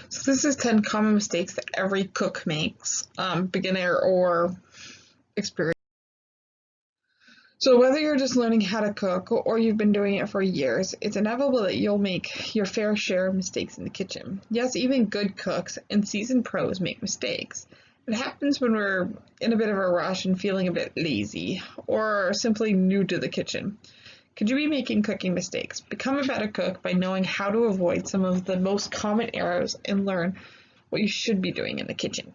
So this is 10 common mistakes that every cook makes, beginner or experienced. So whether you're just learning how to cook or you've been doing it for years, it's inevitable that you'll make your fair share of mistakes in the kitchen. Yes, even good cooks and seasoned pros make mistakes. It happens when we're in a bit of a rush and feeling a bit lazy or simply new to the kitchen. Could you be making cooking mistakes? Become a better cook by knowing how to avoid some of the most common errors and learn what you should be doing in the kitchen.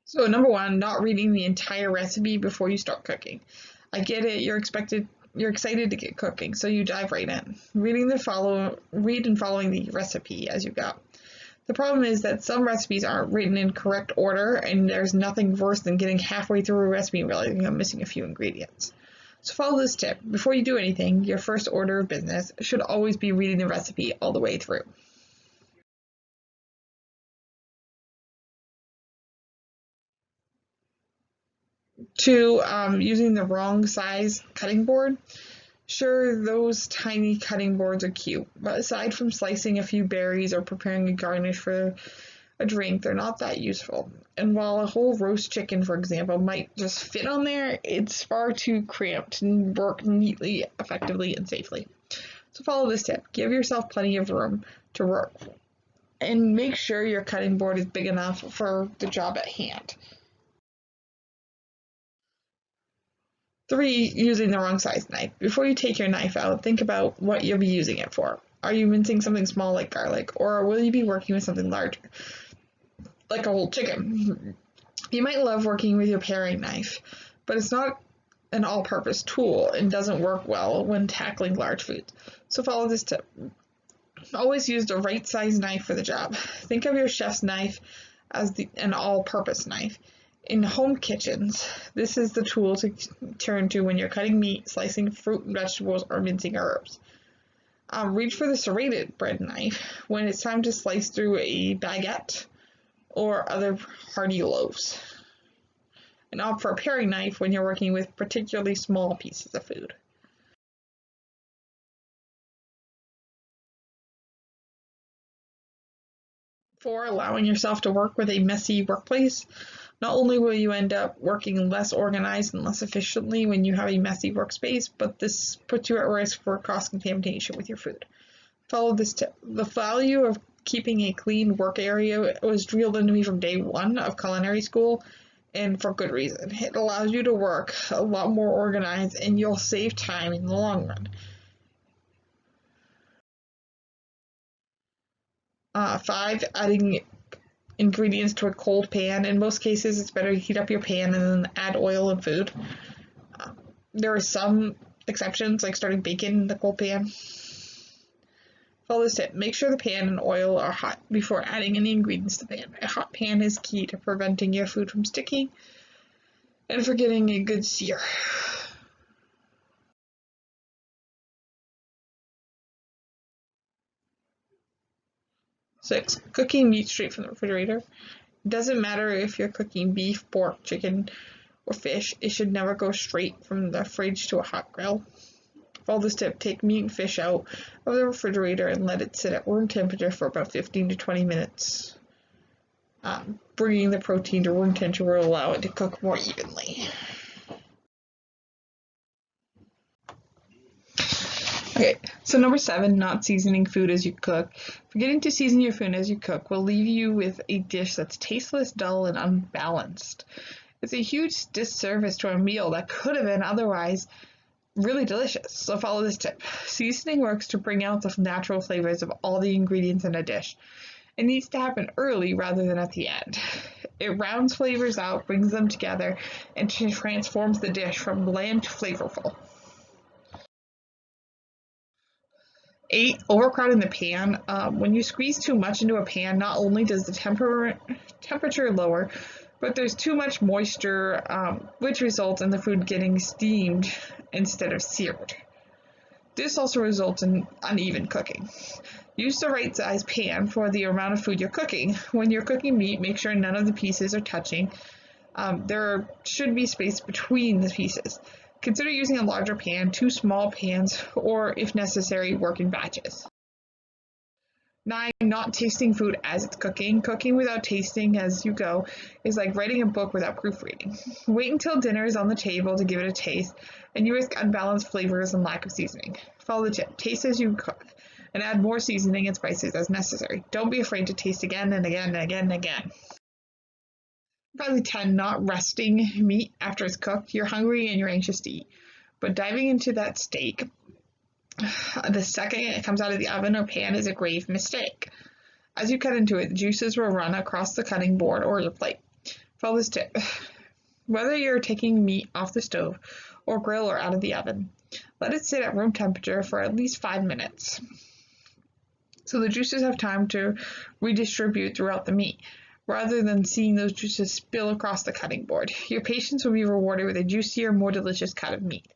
So number one, not reading the entire recipe before you start cooking. I get it, you're excited to get cooking, so you dive right in. Read and following the recipe as you go. The problem is that some recipes aren't written in correct order, and there's nothing worse than getting halfway through a recipe and realizing I'm missing a few ingredients. So follow this tip. Before you do anything, your first order of business should always be reading the recipe all the way through. 2, using the wrong size cutting board. Sure, those tiny cutting boards are cute, but aside from slicing a few berries or preparing a garnish for a drink, they're not that useful. And while a whole roast chicken, for example, might just fit on there, it's far too cramped to work neatly, effectively, and safely. So follow this tip. Give yourself plenty of room to work, and make sure your cutting board is big enough for the job at hand. 3, using the wrong size knife. Before you take your knife out, think about what you'll be using it for. Are you mincing something small like garlic, or will you be working with something larger, like a whole chicken? You might love working with your paring knife, but it's not an all-purpose tool and doesn't work well when tackling large foods. So follow this tip. Always use the right size knife for the job. Think of your chef's knife as an all-purpose knife. In home kitchens, this is the tool to turn to when you're cutting meat, slicing fruit and vegetables, or mincing herbs. Reach for the serrated bread knife when it's time to slice through a baguette or other hearty loaves. And opt for a paring knife when you're working with particularly small pieces of food. For allowing yourself to work with a messy workplace, not only will you end up working less organized and less efficiently when you have a messy workspace, but this puts you at risk for cross-contamination with your food. Follow this tip. The value of keeping a clean work area was drilled into me from day one of culinary school, and for good reason. It allows you to work a lot more organized, and you'll save time in the long run. 5, adding ingredients to a cold pan. In most cases, it's better to heat up your pan and then add oil and food. There are some exceptions, like starting bacon in the cold pan. Follow this tip. Make sure the pan and oil are hot before adding any ingredients to the pan. A hot pan is key to preventing your food from sticking and for getting a good sear. 6, cooking meat straight from the refrigerator. It doesn't matter if you're cooking beef, pork, chicken, or fish, it should never go straight from the fridge to a hot grill. Follow this tip. Take meat and fish out of the refrigerator and let it sit at room temperature for about 15 to 20 minutes. Bringing the protein to room temperature will allow it to cook more evenly. Okay, so number 7, not seasoning food as you cook. Forgetting to season your food as you cook will leave you with a dish that's tasteless, dull, and unbalanced. It's a huge disservice to a meal that could have been otherwise really delicious. So follow this tip. Seasoning works to bring out the natural flavors of all the ingredients in a dish. It needs to happen early rather than at the end. It rounds flavors out, brings them together, and transforms the dish from bland to flavorful. 8, overcrowding the pan. When you squeeze too much into a pan, not only does the temperature lower, but there's too much moisture, which results in the food getting steamed instead of seared. This also results in uneven cooking. Use the right size pan for the amount of food you're cooking. When you're cooking meat, make sure none of the pieces are touching. There should be space between the pieces. Consider using a larger pan, 2 small pans, or if necessary, work in batches. 9. Not tasting food as it's cooking. Cooking without tasting as you go is like writing a book without proofreading. Wait until dinner is on the table to give it a taste, and you risk unbalanced flavors and lack of seasoning. Follow the tip. Taste as you cook, and add more seasoning and spices as necessary. Don't be afraid to taste again and again and again and again. Finally, 10. Not resting meat after it's cooked. You're hungry and you're anxious to eat. But diving into that steak the second it comes out of the oven or pan is a grave mistake. As you cut into it, the juices will run across the cutting board or your plate. Follow this tip. Whether you're taking meat off the stove or grill or out of the oven, let it sit at room temperature for at least 5 minutes so the juices have time to redistribute throughout the meat, rather than seeing those juices spill across the cutting board. Your patience will be rewarded with a juicier, more delicious cut of meat.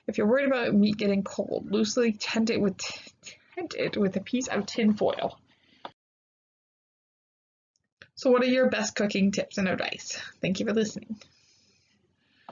If you're worried about meat getting cold, loosely tent it with a piece of tin foil. So what are your best cooking tips and advice? Thank you for listening.